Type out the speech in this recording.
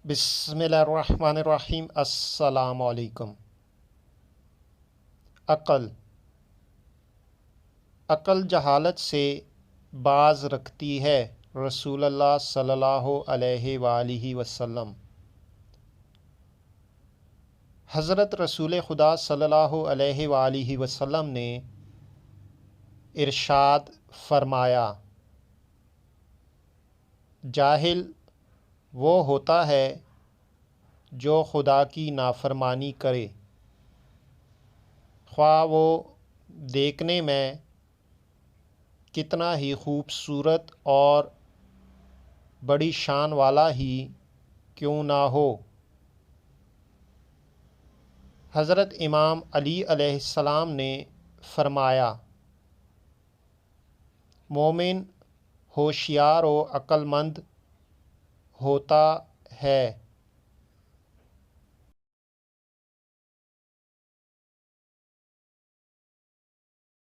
بسم اللہ الرحمن الرحیم۔ السلام علیکم۔ عقل جہالت سے باز رکھتی ہے۔ رسول اللہ صلی اللہ علیہ وآلہ وسلم۔ حضرت رسول خدا صلی اللہ علیہ وآلہ وسلم نے ارشاد فرمایا، جاہل وہ ہوتا ہے جو خدا کی نافرمانی کرے، خواہ وہ دیکھنے میں کتنا ہی خوبصورت اور بڑی شان والا ہی کیوں نہ ہو۔ حضرت امام علی علیہ السلام نے فرمایا، مومن ہوشیار و عقل مند ہوتا ہے